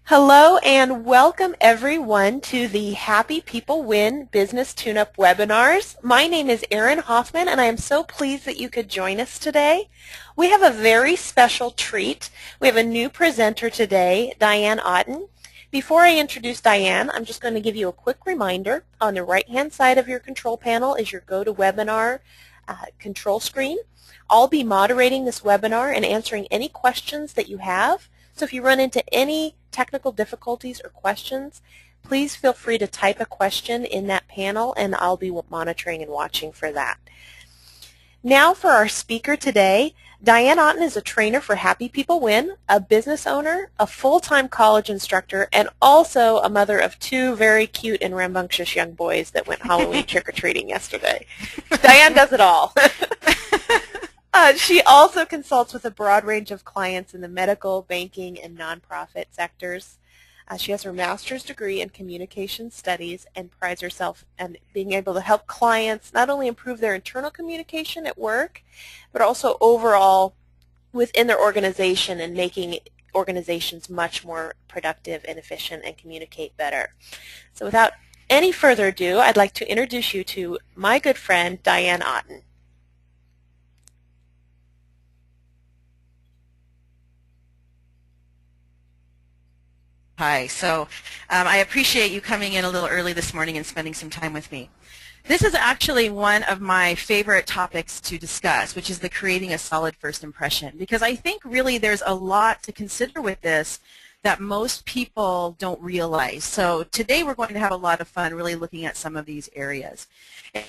Hello and welcome everyone to the Happy People Win Business Tune-Up webinars. My name is Erin Hoffman and I am so pleased that you could join us today. We have a very special treat. We have a new presenter today, Diane Auten. Before I introduce Diane, I'm just going to give you a quick reminder. On the right-hand side of your control panel is your GoToWebinar control screen. I'll be moderating this webinar and answering any questions that you have. So if you run into any technical difficulties or questions, please feel free to type a question in that panel and I'll be monitoring and watching for that. Now for our speaker today, Diane Auten is a trainer for Happy People Win, a business owner, a full-time college instructor, and also a mother of two very cute and rambunctious young boys that went Halloween trick-or-treating yesterday. Diane does it all. She also consults with a broad range of clients in the medical, banking, and nonprofit sectors. She has her master's degree in communication studies and prides herself on being able to help clients not only improve their internal communication at work, but also overall within their organization and making organizations much more productive and efficient and communicate better. So without any further ado, I'd like to introduce you to my good friend, Diane Auten. Hi. I appreciate you coming in a little early this morning and spending some time with me. This is actually one of my favorite topics to discuss, which is the creating a solid first impression, because I think really there's a lot to consider with this that most people don't realize. So today we're going to have a lot of fun really looking at some of these areas.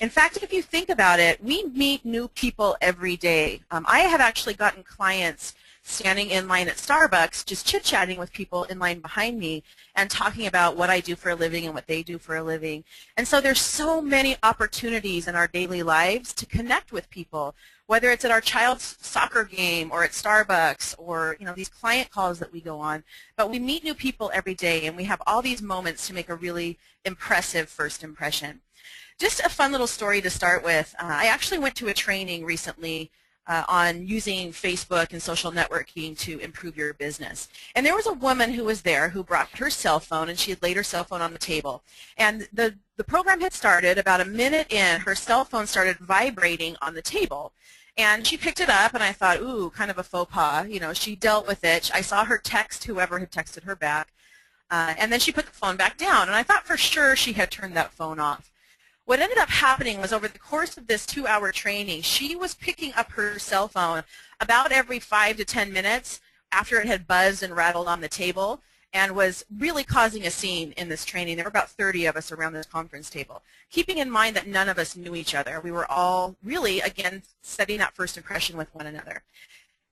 In fact, if you think about it, we meet new people every day. I have actually gotten clients standing in line at Starbucks, just chit-chatting with people in line behind me and talking about what I do for a living and what they do for a living. And so there's so many opportunities in our daily lives to connect with people, whether it's at our child's soccer game or at Starbucks or these client calls that we go on. But we meet new people every day and we have all these moments to make a really impressive first impression. Just a fun little story to start with. I actually went to a training recently on using Facebook and social networking to improve your business. And there was a woman who was there who brought her cell phone, and she had laid her cell phone on the table. And the program had started. About a minute in, her cell phone started vibrating on the table. And she picked it up, and I thought, ooh, kind of a faux pas. She dealt with it. I saw her text whoever had texted her back. And then she put the phone back down. And I thought for sure she had turned that phone off. What ended up happening was over the course of this 2-hour training, she was picking up her cell phone about every 5 to 10 minutes after it had buzzed and rattled on the table and was really causing a scene in this training. There were about 30 of us around this conference table. Keeping in mind that none of us knew each other. We were all really, again, setting that first impression with one another.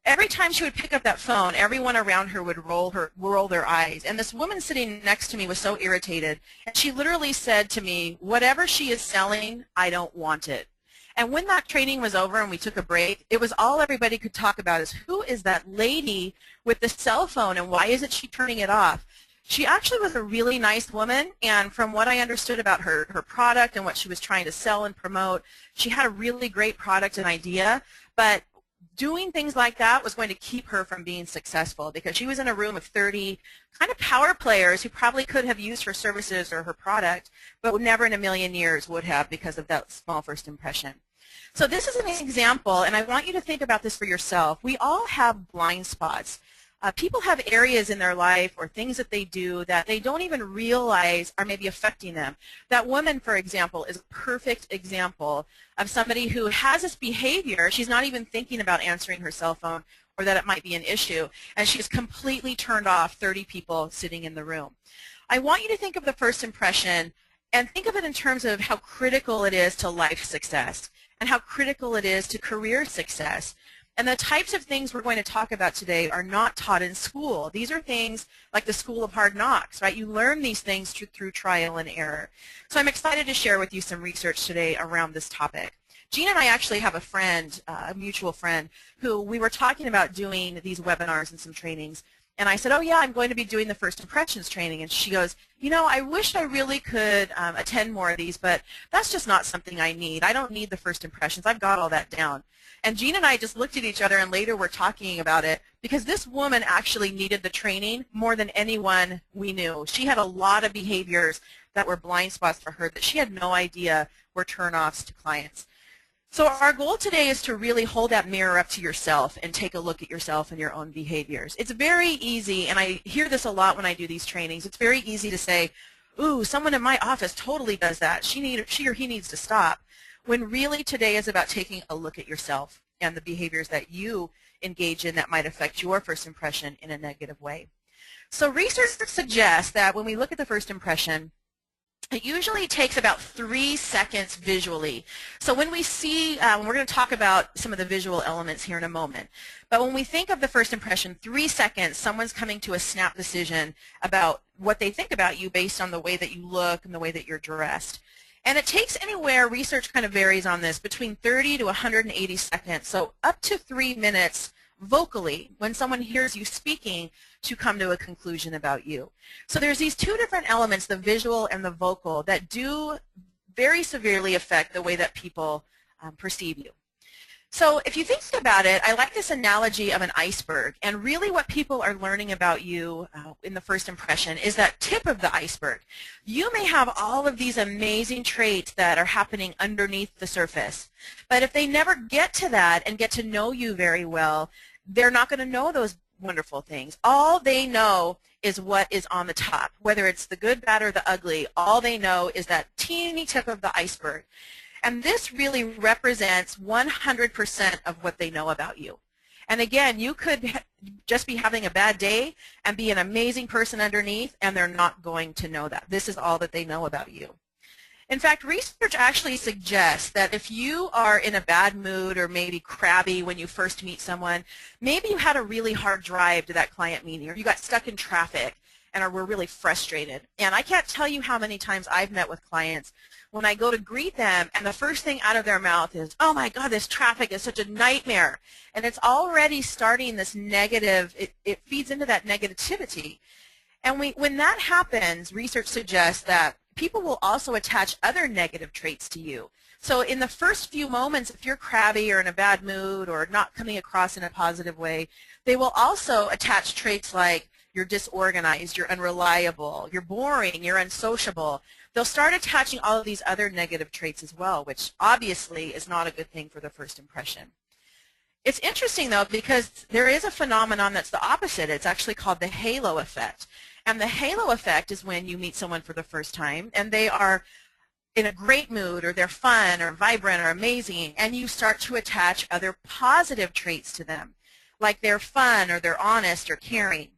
Every time she would pick up that phone, everyone around her would roll their eyes. And this woman sitting next to me was so irritated. And she literally said to me, whatever she is selling, I don't want it. And when that training was over and we took a break, it was all everybody could talk about is who is that lady with the cell phone and why isn't she turning it off? She actually was a really nice woman, and from what I understood about her product and what she was trying to sell and promote, she had a really great product and idea, but doing things like that was going to keep her from being successful because she was in a room of 30 kind of power players who probably could have used her services or her product, but never in a million years would have because of that small first impression. So this is an example, and I want you to think about this for yourself. We all have blind spots. People have areas in their life or things that they do that they don't even realize are maybe affecting them. That woman, for example, is a perfect example of somebody who has this behavior. She's not even thinking about answering her cell phone or that it might be an issue, and she's completely turned off 30 people sitting in the room. I want you to think of the first impression and think of it in terms of how critical it is to life success and how critical it is to career success. And the types of things we're going to talk about today are not taught in school. These are things like the School of Hard Knocks, right? You learn these things through trial and error. So I'm excited to share with you some research today around this topic. Jean and I actually have a friend, a mutual friend, who we were talking about doing these webinars and some trainings. And I said, oh yeah, I'm going to be doing the first impressions training. And she goes, you know, I wish I really could attend more of these, but that's just not something I need. I don't need the first impressions. I've got all that down. And Jean and I just looked at each other, and later we're talking about it, because this woman actually needed the training more than anyone we knew. She had a lot of behaviors that were blind spots for her that she had no idea were turnoffs to clients. So our goal today is to really hold that mirror up to yourself and take a look at yourself and your own behaviors. It's very easy, and I hear this a lot when I do these trainings, it's very easy to say, ooh, someone in my office totally does that. She or he needs to stop. When really today is about taking a look at yourself and the behaviors that you engage in that might affect your first impression in a negative way. So research suggests that when we look at the first impression, it usually takes about 3 seconds visually. So when we see, we're going to talk about some of the visual elements here in a moment, but when we think of the first impression, 3 seconds, someone's coming to a snap decision about what they think about you based on the way that you look and the way that you're dressed. And it takes anywhere, research kind of varies on this, between 30 to 180 seconds, so up to 3 minutes vocally when someone hears you speaking to come to a conclusion about you. So there's these two different elements, the visual and the vocal, that do very severely affect the way that people perceive you. So if you think about it, I like this analogy of an iceberg, and really what people are learning about you in the first impression is that tip of the iceberg. You may have all of these amazing traits that are happening underneath the surface, but if they never get to that and get to know you very well, they're not going to know those wonderful things. All they know is what is on the top, whether it's the good, bad, or the ugly. All they know is that teeny tip of the iceberg. And this really represents 100% of what they know about you. And again, you could just be having a bad day and be an amazing person underneath, and they're not going to know that. This is all that they know about you. In fact, research actually suggests that if you are in a bad mood or maybe crabby when you first meet someone, maybe you had a really hard drive to that client meeting, or you got stuck in traffic and were really frustrated. And I can't tell you how many times I've met with clients when I go to greet them and the first thing out of their mouth is, oh my God, this traffic is such a nightmare. And it's already starting this negative, it feeds into that negativity. And when that happens, research suggests that people will also attach other negative traits to you. So in the first few moments, if you're crabby or in a bad mood or not coming across in a positive way, they will also attach traits like you're disorganized, you're unreliable, you're boring, you're unsociable. They'll start attaching all of these other negative traits as well, which obviously is not a good thing for the first impression. It's interesting, though, because there is a phenomenon that's the opposite. It's actually called the halo effect. And the halo effect is when you meet someone for the first time and they are in a great mood, or they're fun or vibrant or amazing, and you start to attach other positive traits to them, like they're fun or they're honest or caring.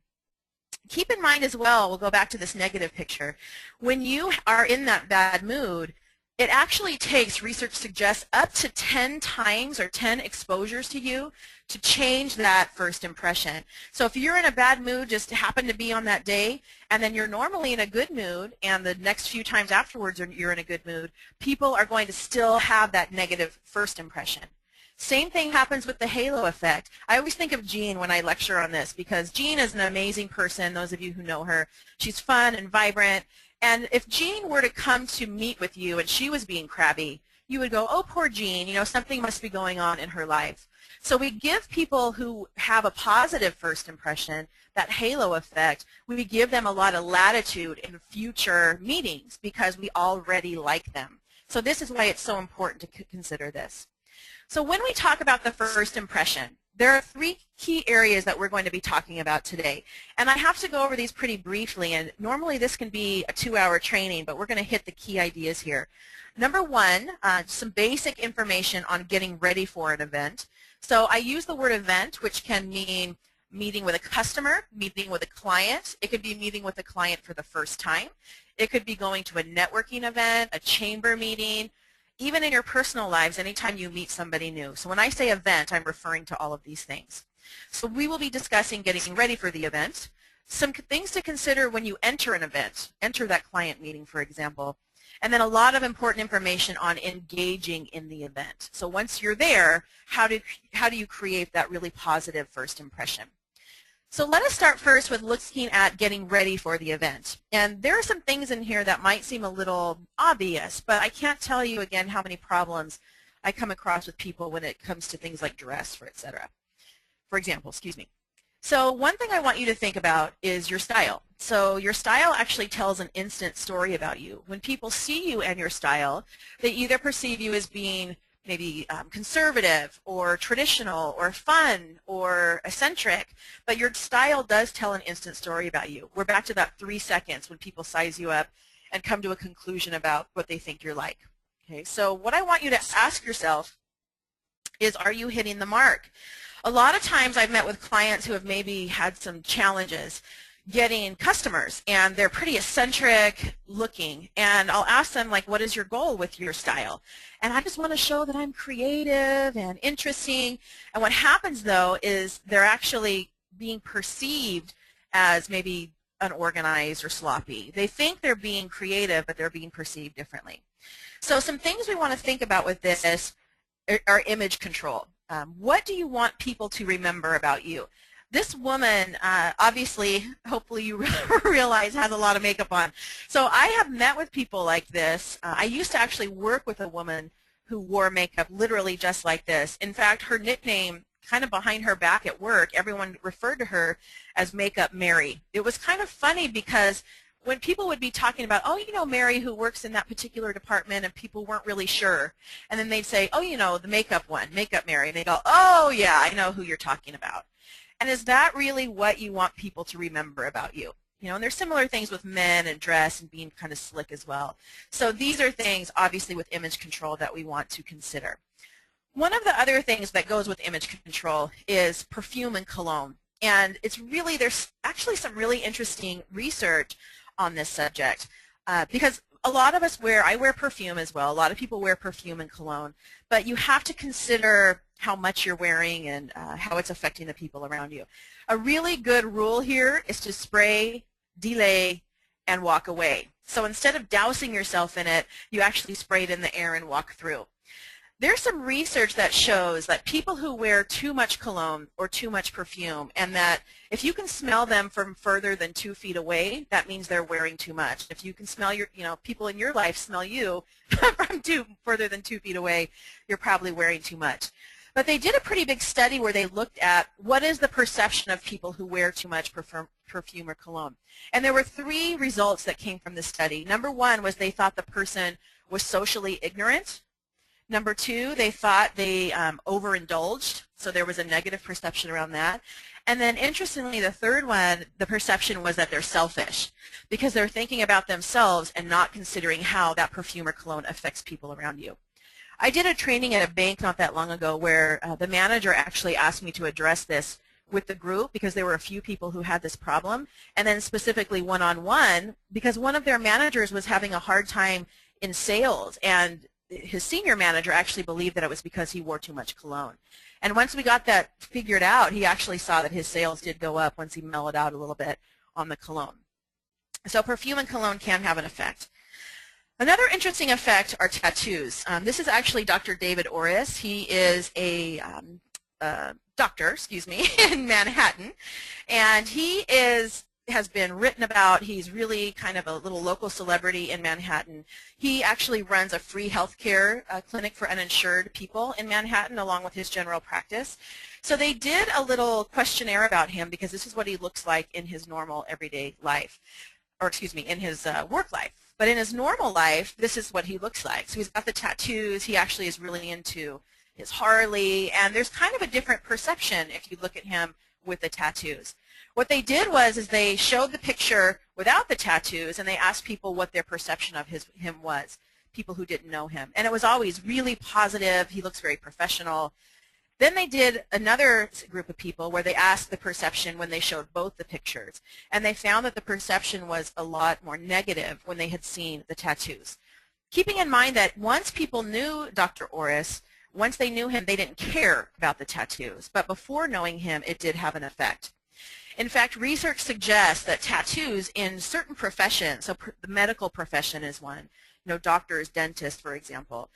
Keep in mind as well, we'll go back to this negative picture, when you are in that bad mood, it actually takes, research suggests, up to 10 times or 10 exposures to you to change that first impression. So if you're in a bad mood, just happen to be on that day, and then you're normally in a good mood, and the next few times afterwards you're in a good mood, people are going to still have that negative first impression. Same thing happens with the halo effect. I always think of Jean when I lecture on this, because Jean is an amazing person, those of you who know her. She's fun and vibrant. And if Jean were to come to meet with you and she was being crabby, you would go, oh, poor Jean, you know, something must be going on in her life. So we give people who have a positive first impression, that halo effect, we give them a lot of latitude in future meetings because we already like them. So this is why it's so important to consider this. So when we talk about the first impression, there are 3 key areas that we're going to be talking about today. And I have to go over these pretty briefly, and normally this can be a 2-hour training, but we're going to hit the key ideas here. Number 1, some basic information on getting ready for an event. So I use the word event, which can mean meeting with a customer, meeting with a client. It could be meeting with a client for the first time. It could be going to a networking event, a chamber meeting, even in your personal lives, anytime you meet somebody new. So when I say event, I'm referring to all of these things. So we will be discussing getting ready for the event, some things to consider when you enter an event, enter that client meeting, for example, and then a lot of important information on engaging in the event. So once you're there, how do you create that really positive first impression? So let us start first with looking at getting ready for the event. And there are some things in here that might seem a little obvious, but I can't tell you again how many problems I come across with people when it comes to things like dress, for example, excuse me. So one thing I want you to think about is your style. So your style actually tells an instant story about you. When people see you and your style, they either perceive you as being maybe conservative or traditional or fun or eccentric, but your style does tell an instant story about you. We're back to that 3 seconds when people size you up and come to a conclusion about what they think you're like. Okay, so what I want you to ask yourself is, are you hitting the mark? A lot of times I've met with clients who have maybe had some challenges getting customers, and they're pretty eccentric looking, and I'll ask them, like, what is your goal with your style? And I just want to show that I'm creative and interesting. And what happens, though, is they're actually being perceived as maybe unorganized or sloppy. They think they're being creative, but they're being perceived differently. So some things we want to think about with this are image control. What do you want people to remember about you? This woman, obviously, hopefully you realize, has a lot of makeup on. So I have met with people like this. I used to actually work with a woman who wore makeup literally just like this. In fact, her nickname, kind of behind her back at work, everyone referred to her as Makeup Mary. It was kind of funny because when people would be talking about, oh, you know, Mary who works in that particular department, and people weren't really sure, and then they'd say, oh, you know, the makeup one, Makeup Mary, and they'd go, oh, yeah, I know who you're talking about. And is that really what you want people to remember about you? You know, and there's similar things with men and dress and being kind of slick as well. So these are things, obviously, with image control that we want to consider. One of the other things that goes with image control is perfume and cologne. And it's really, there's actually some really interesting research on this subject because a lot of us I wear perfume as well. A lot of people wear perfume and cologne, but you have to consider how much you're wearing and how it's affecting the people around you. A really good rule here is to spray, delay, and walk away. So instead of dousing yourself in it, you actually spray it in the air and walk through. There's some research that shows that people who wear too much cologne or too much perfume, and that if you can smell them from further than 2 feet away, that means they're wearing too much. If you can smell people in your life smell you from further than 2 feet away, you're probably wearing too much. But they did a pretty big study where they looked at what is the perception of people who wear too much perfume or cologne. And there were 3 results that came from this study. Number 1 was they thought the person was socially ignorant. Number 2, they thought they overindulged, so there was a negative perception around that. And then interestingly, the third one, the perception was that they're selfish because they're thinking about themselves and not considering how that perfume or cologne affects people around you. I did a training at a bank not that long ago where the manager actually asked me to address this with the group because there were a few people who had this problem, and then specifically one-on-one because one of their managers was having a hard time in sales, and his senior manager actually believed that it was because he wore too much cologne. And once we got that figured out, he actually saw that his sales did go up once he mellowed out a little bit on the cologne. So perfume and cologne can have an effect. Another interesting effect are tattoos. This is actually Dr. David Orris. He is a doctor, in Manhattan, and he has been written about. He's really kind of a little local celebrity in Manhattan. He actually runs a free healthcare clinic for uninsured people in Manhattan along with his general practice. So they did a little questionnaire about him because this is what he looks like in his normal everyday life, or in his work life. But in his normal life, this is what he looks like. So he's got the tattoos. He actually is really into his Harley, and there's kind of a different perception if you look at him with the tattoos. What they did was they showed the picture without the tattoos, and they asked people what their perception of him was, people who didn't know him. And it was always really positive. He looks very professional. Then they did another group of people where they asked the perception when they showed both the pictures, and they found that the perception was a lot more negative when they had seen the tattoos. Keeping in mind that once people knew Dr. Orris, once they knew him, they didn't care about the tattoos, but before knowing him, it did have an effect. In fact, research suggests that tattoos in certain professions, so the medical profession is one, doctors, dentists, for example,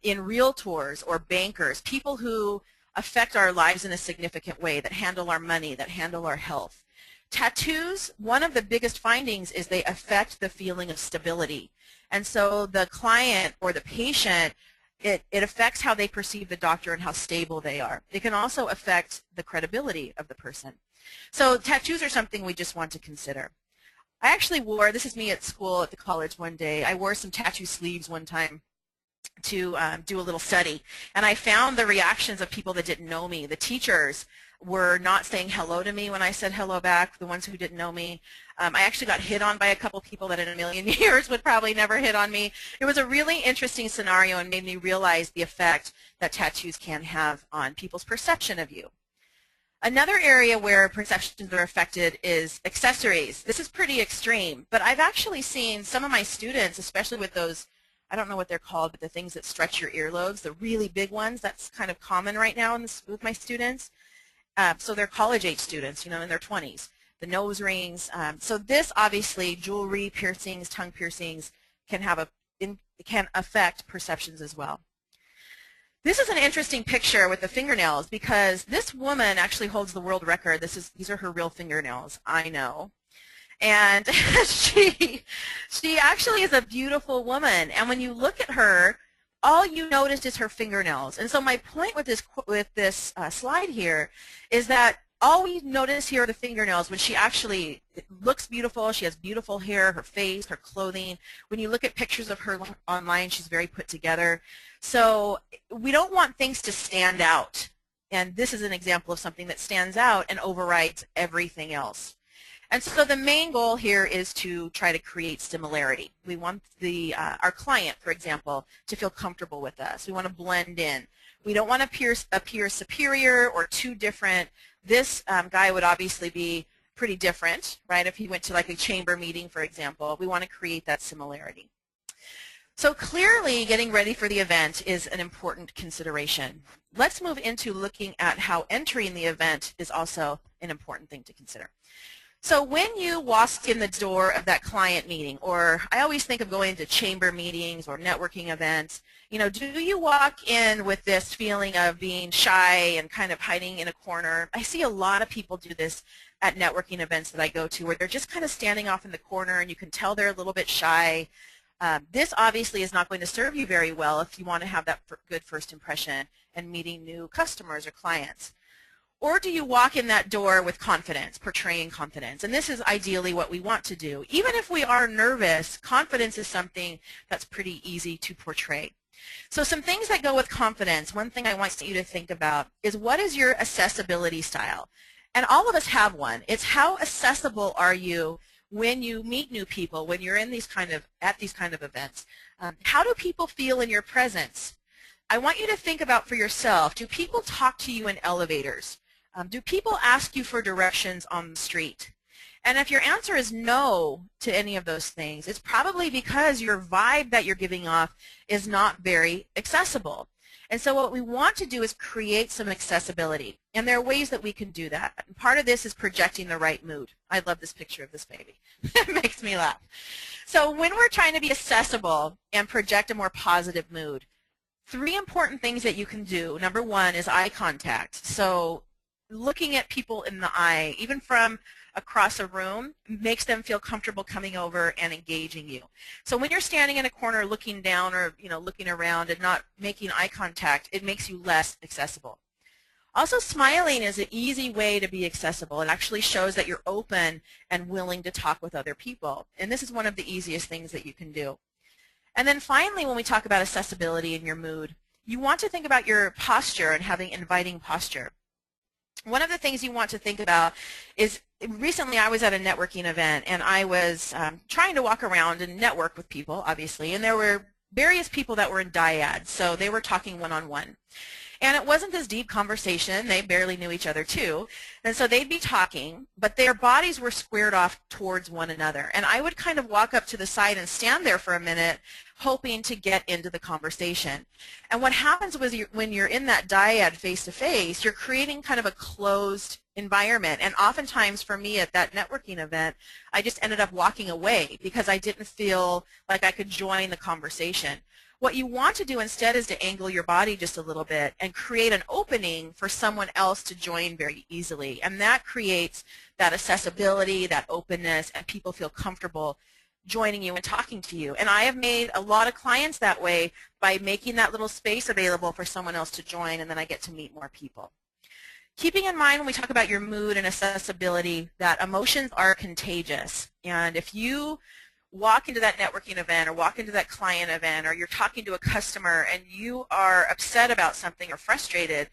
in realtors or bankers, people who affect our lives in a significant way, that handle our money, that handle our health. Tattoos, one of the biggest findings is they affect the feeling of stability. And so the client or the patient, it affects how they perceive the doctor and how stable they are. It can also affect the credibility of the person. So tattoos are something we just want to consider. I actually wore, this is me at school at the college one day, I wore some tattoo sleeves one time to do a little study, and I found the reactions of people that didn't know me. The teachers were not saying hello to me when I said hello back, the ones who didn't know me. I actually got hit on by a couple people that in a million years would probably never hit on me. It was a really interesting scenario and made me realize the effect that tattoos can have on people's perception of you. Another area where perceptions are affected is accessories. This is pretty extreme, but I've actually seen some of my students, especially with those, I don't know what they're called, but the things that stretch your earlobes, the really big ones, that's kind of common right now with my students. So they're college-age students, you know, in their 20s. The nose rings. So this, obviously, jewelry, piercings, tongue piercings, can affect perceptions as well. This is an interesting picture with the fingernails because this woman actually holds the world record. These are her real fingernails, I know. And she actually is a beautiful woman. And when you look at her, all you notice is her fingernails. And so my point with this slide here is that all we notice here are the fingernails when she actually looks beautiful. She has beautiful hair, her face, her clothing. When you look at pictures of her online, she's very put together. So we don't want things to stand out. And this is an example of something that stands out and overrides everything else. And so the main goal here is to try to create similarity. We want our client, for example, to feel comfortable with us. We want to blend in. We don't want to appear superior or too different. This guy would obviously be pretty different, right? If he went to like a chamber meeting, for example, we want to create that similarity. So clearly, getting ready for the event is an important consideration. Let's move into looking at how entering the event is also an important thing to consider. So when you walk in the door of that client meeting, or I always think of going to chamber meetings or networking events, you know, do you walk in with this feeling of being shy and kind of hiding in a corner? I see a lot of people do this at networking events that I go to where they're just kind of standing off in the corner and you can tell they're a little bit shy. This obviously is not going to serve you very well if you want to have that good first impression and meeting new customers or clients. Or do you walk in that door with confidence, portraying confidence? And this is ideally what we want to do. Even if we are nervous, confidence is something that's pretty easy to portray. So some things that go with confidence, one thing I want you to think about is what is your accessibility style? And all of us have one. It's how accessible are you when you meet new people, when you're in at these kind of events. How do people feel in your presence? I want you to think about for yourself, do people talk to you in elevators? Do people ask you for directions on the street? And if your answer is no to any of those things, it's probably because your vibe that you're giving off is not very accessible. And so what we want to do is create some accessibility. And there are ways that we can do that. And part of this is projecting the right mood. I love this picture of this baby. It makes me laugh. So when we're trying to be accessible and project a more positive mood, 3 important things that you can do. Number 1 is eye contact. So looking at people in the eye, even from across a room, makes them feel comfortable coming over and engaging you. So when you're standing in a corner looking down or looking around and not making eye contact, it makes you less accessible. Also, smiling is an easy way to be accessible. It actually shows that you're open and willing to talk with other people. And this is one of the easiest things that you can do. And then finally, when we talk about accessibility and your mood, you want to think about your posture and having inviting posture. One of the things you want to think about is, recently I was at a networking event and I was trying to walk around and network with people, obviously, and there were various people that were in dyads, so they were talking one-on-one. And it wasn't this deep conversation. They barely knew each other too. And so they'd be talking, but their bodies were squared off towards one another. And I would kind of walk up to the side and stand there for a minute, hoping to get into the conversation. And what happens was when you're in that dyad face-to-face, you're creating kind of a closed environment. And oftentimes for me at that networking event, I just ended up walking away because I didn't feel like I could join the conversation. What you want to do instead is to angle your body just a little bit and create an opening for someone else to join very easily. And that creates that accessibility, that openness, and people feel comfortable joining you and talking to you. And I have made a lot of clients that way by making that little space available for someone else to join, and then I get to meet more people. Keeping in mind when we talk about your mood and accessibility that emotions are contagious. And if you walk into that networking event or walk into that client event or you're talking to a customer and you are upset about something or frustrated,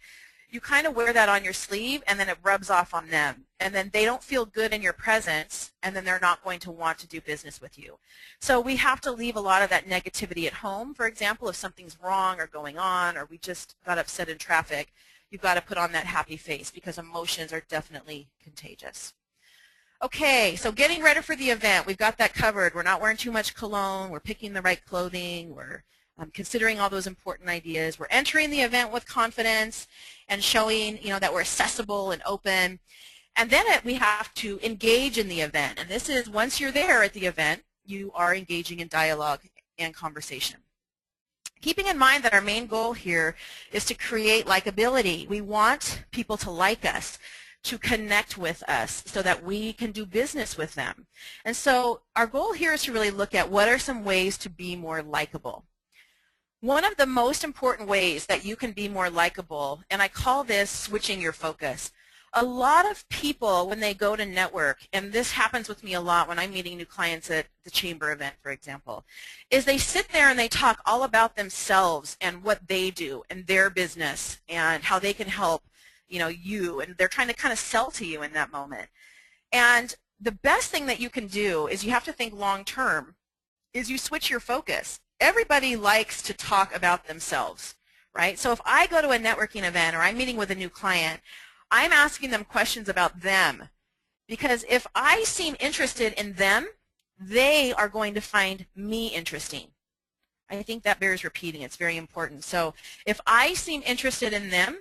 you kind of wear that on your sleeve and then it rubs off on them. And then they don't feel good in your presence and then they're not going to want to do business with you. So we have to leave a lot of that negativity at home. For example, if something's wrong or going on or we just got upset in traffic, you've got to put on that happy face because emotions are definitely contagious. Okay, so getting ready for the event, we've got that covered. We're not wearing too much cologne. We're picking the right clothing. We're considering all those important ideas. We're entering the event with confidence and showing, that we're accessible and open. And then we have to engage in the event. And this is once you're there at the event, you are engaging in dialogue and conversation. Keeping in mind that our main goal here is to create likability. We want people to like us, to connect with us so that we can do business with them. And so our goal here is to really look at what are some ways to be more likable. One of the most important ways that you can be more likable, and I call this switching your focus. A lot of people, when they go to network, and this happens with me a lot when I'm meeting new clients at the chamber event, for example, is they sit there and they talk all about themselves and what they do and their business and how they can help you, and they're trying to kind of sell to you in that moment. And the best thing that you can do is you have to think long term, is you switch your focus. Everybody likes to talk about themselves, right? So if I go to a networking event or I'm meeting with a new client, I'm asking them questions about them, because if I seem interested in them, they are going to find me interesting. I think that bears repeating. It's very important. So if I seem interested in them,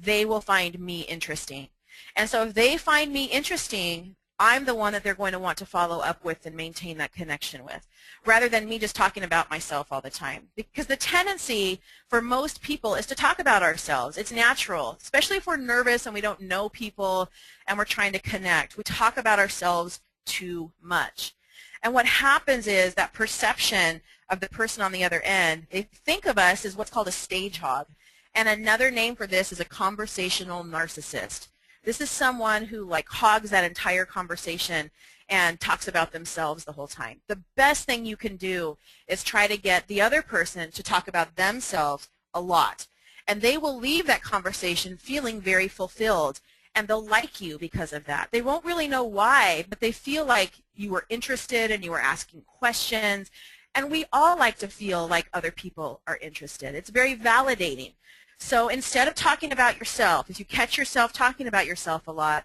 they will find me interesting. And so if they find me interesting, I'm the one that they're going to want to follow up with and maintain that connection with, rather than me just talking about myself all the time. Because the tendency for most people is to talk about ourselves. It's natural, especially if we're nervous and we don't know people and we're trying to connect. We talk about ourselves too much. And what happens is that perception of the person on the other end, they think of us as what's called a stage hog. And another name for this is a conversational narcissist. This is someone who hogs that entire conversation and talks about themselves the whole time. The best thing you can do is try to get the other person to talk about themselves a lot. And they will leave that conversation feeling very fulfilled, and they'll like you because of that. They won't really know why, but they feel like you were interested and you were asking questions. And we all like to feel like other people are interested. It's very validating. So instead of talking about yourself, if you catch yourself talking about yourself a lot,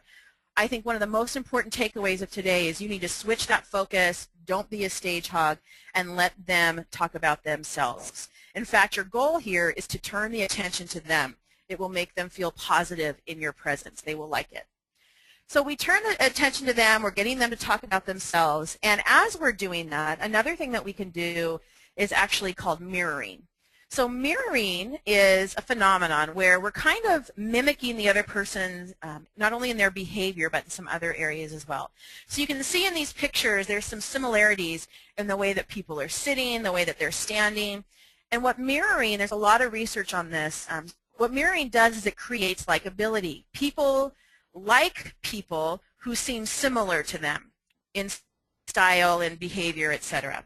I think one of the most important takeaways of today is you need to switch that focus, don't be a stage hog, and let them talk about themselves. In fact, your goal here is to turn the attention to them. It will make them feel positive in your presence. They will like it. So we turn the attention to them. We're getting them to talk about themselves. And as we're doing that, another thing that we can do is actually called mirroring. So mirroring is a phenomenon where we're kind of mimicking the other person, not only in their behavior, but in some other areas as well. So you can see in these pictures there's some similarities in the way that people are sitting, the way that they're standing. And what mirroring, there's a lot of research on this, what mirroring does is it creates likability. People like people who seem similar to them in style and behavior, etc.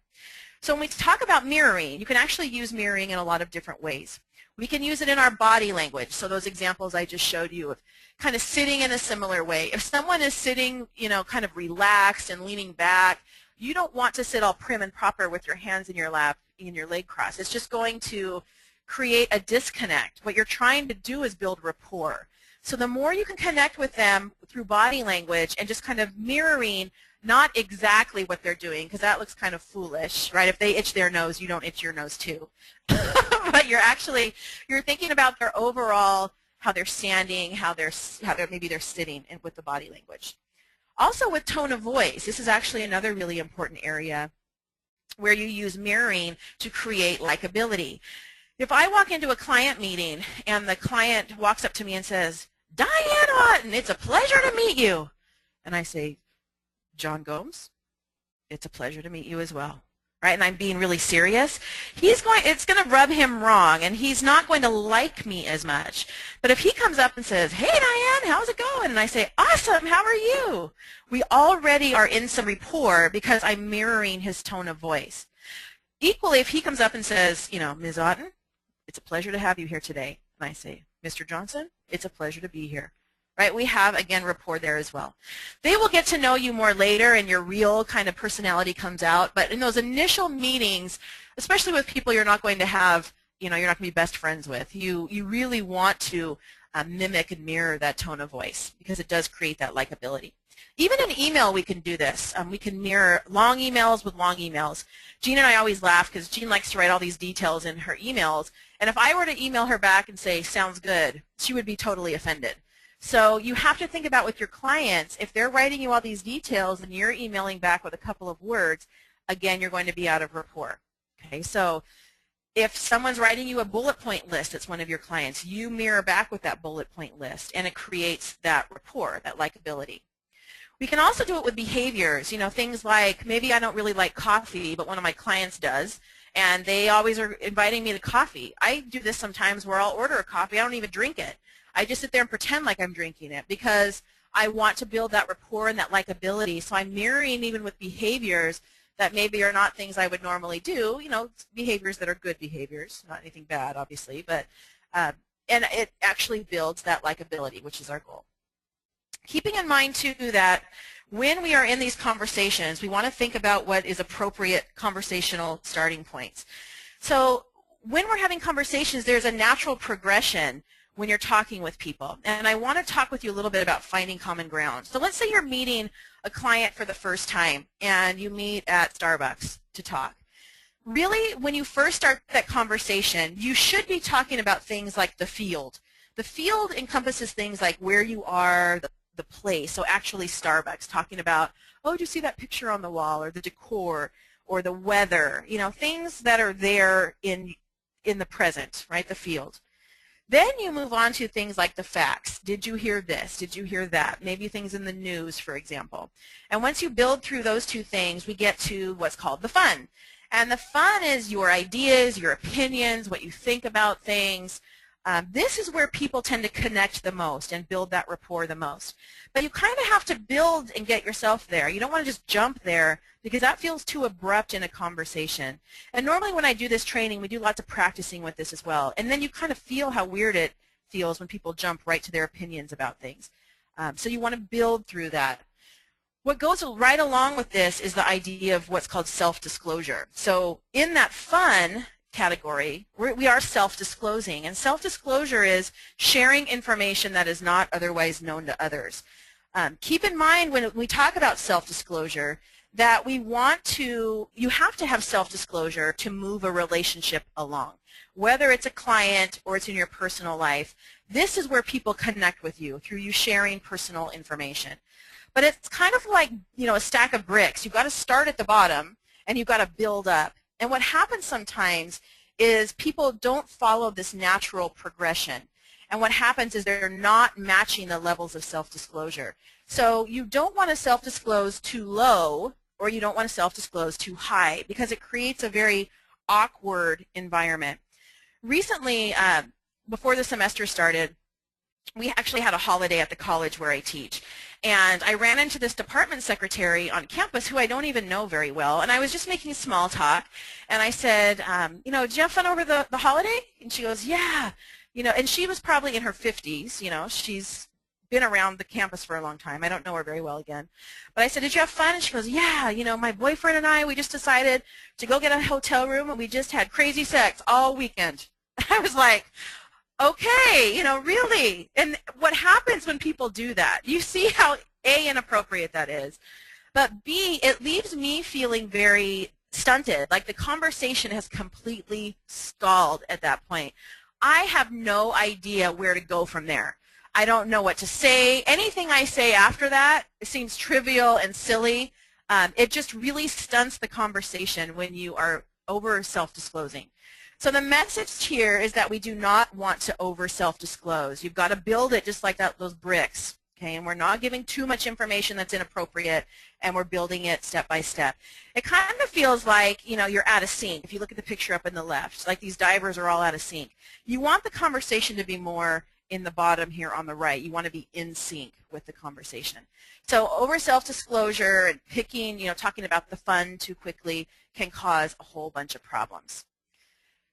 So when we talk about mirroring, you can actually use mirroring in a lot of different ways. We can use it in our body language. So those examples I just showed you of kind of sitting in a similar way. If someone is sitting, kind of relaxed and leaning back, you don't want to sit all prim and proper with your hands in your lap and your leg crossed. It's just going to create a disconnect. What you're trying to do is build rapport. So the more you can connect with them through body language and just kind of mirroring not exactly what they're doing, because that looks kind of foolish, right? If they itch their nose, you don't itch your nose too. But you're thinking about their overall, how they're standing, how maybe they're sitting, and with the body language. Also with tone of voice, this is actually another really important area. where you use mirroring to create likability. If I walk into a client meeting and the client walks up to me and says, "Diane Auten, it's a pleasure to meet you," and I say, "John Gomes, it's a pleasure to meet you as well," right? And I'm being really serious, it's going to rub him wrong, and he's not going to like me as much. But if he comes up and says, "Hey Diane, how's it going?" and I say, "Awesome, how are you?" we already are in some rapport because I'm mirroring his tone of voice. Equally, if he comes up and says, "Ms. Auten, it's a pleasure to have you here today," and I say, "Mr. Johnson, it's a pleasure to be here," right? We have, again, rapport there as well. They will get to know you more later and your real kind of personality comes out, but in those initial meetings, especially with people you're not going to have, you're not going to be best friends with, you really want to mimic and mirror that tone of voice because it does create that likability. Even in email we can do this. We can mirror long emails with long emails. Jean and I always laugh because Jean likes to write all these details in her emails, and if I were to email her back and say, "Sounds good," she would be totally offended. So you have to think about with your clients, if they're writing you all these details and you're emailing back with a couple of words, again, you're going to be out of rapport. Okay, so if someone's writing you a bullet point list, it's one of your clients, you mirror back with that bullet point list, and it creates that rapport, that likability. We can also do it with behaviors, things like maybe I don't really like coffee, but one of my clients does, and they always are inviting me to coffee. I do this sometimes where I'll order a coffee, I don't even drink it. I just sit there and pretend like I'm drinking it because I want to build that rapport and that likability. So I'm mirroring even with behaviors that maybe are not things I would normally do, behaviors that are good behaviors, not anything bad, obviously, but and it actually builds that likability, which is our goal. Keeping in mind, too, that when we are in these conversations, we want to think about what is appropriate conversational starting points. So when we're having conversations, there's a natural progression when you're talking with people. And I want to talk with you a little bit about finding common ground. So let's say you're meeting a client for the first time and you meet at Starbucks to talk. Really, when you first start that conversation, you should be talking about things like the field. The field encompasses things like where you are, the place, so actually Starbucks, talking about, "Oh, do you see that picture on the wall," or the decor, or the weather, things that are there in the present, right, the field. Then you move on to things like the facts. Did you hear this? Did you hear that? Maybe things in the news, for example. And once you build through those two things, we get to what's called the fun. And the fun is your ideas, your opinions, what you think about things. This is where people tend to connect the most and build that rapport the most. But you kind of have to build and get yourself there. You don't want to just jump there because that feels too abrupt in a conversation. And normally when I do this training, we do lots of practicing with this as well. And then you kind of feel how weird it feels when people jump right to their opinions about things. So you want to build through that. What goes right along with this is the idea of what's called self-disclosure. So in that fun category, we are self-disclosing, and self-disclosure is sharing information that is not otherwise known to others. Keep in mind when we talk about self-disclosure that you have to have self-disclosure to move a relationship along. Whether it's a client or it's in your personal life, this is where people connect with you, through you sharing personal information. But it's kind of like, a stack of bricks. You've got to start at the bottom and you've got to build up. And what happens sometimes is people don't follow this natural progression. And what happens is they're not matching the levels of self-disclosure. So you don't want to self-disclose too low, or you don't want to self-disclose too high, because it creates a very awkward environment. Recently, before the semester started, we actually had a holiday at the college where I teach. And I ran into this department secretary on campus who I don't even know very well, and I was just making small talk, and I said, did you have fun over the holiday? And she goes, "Yeah." And she was probably in her 50s, she's been around the campus for a long time. I don't know her very well again. But I said, "Did you have fun?" And she goes, "Yeah, my boyfriend and I, we just decided to go get a hotel room, and we just had crazy sex all weekend." I was like, okay, really. And what happens when people do that? You see how A, inappropriate that is, but B, it leaves me feeling very stunted, like the conversation has completely stalled at that point. I have no idea where to go from there. I don't know what to say. Anything I say after that seems trivial and silly. It just really stunts the conversation when you are over self-disclosing. So the message here is that we do not want to over self-disclose. You've got to build it just like those bricks, okay? And we're not giving too much information that's inappropriate, and we're building it step by step. It kind of feels like, you know, you're out of sync. If you look at the picture up in the left, like these divers are all out of sync. You want the conversation to be more in the bottom here on the right. You want to be in sync with the conversation. So over self-disclosure and picking, you know, talking about the fun too quickly can cause a whole bunch of problems.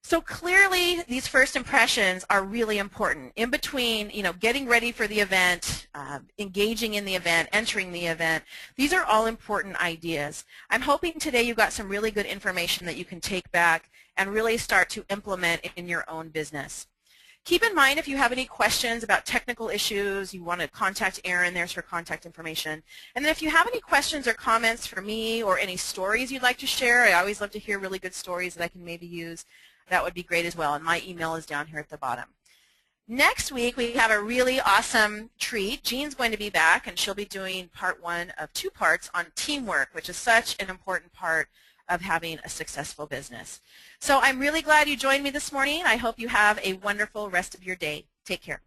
So clearly, these first impressions are really important. In between, you know, getting ready for the event, engaging in the event, entering the event, these are all important ideas. I'm hoping today you got some really good information that you can take back and really start to implement in your own business. Keep in mind, if you have any questions about technical issues, you want to contact Erin, there's her contact information. And then if you have any questions or comments for me or any stories you'd like to share, I always love to hear really good stories that I can maybe use. That would be great as well, and my email is down here at the bottom. Next week, we have a really awesome treat. Jean's going to be back, and she'll be doing part 1 of 2 parts on teamwork, which is such an important part of having a successful business. So I'm really glad you joined me this morning. I hope you have a wonderful rest of your day. Take care.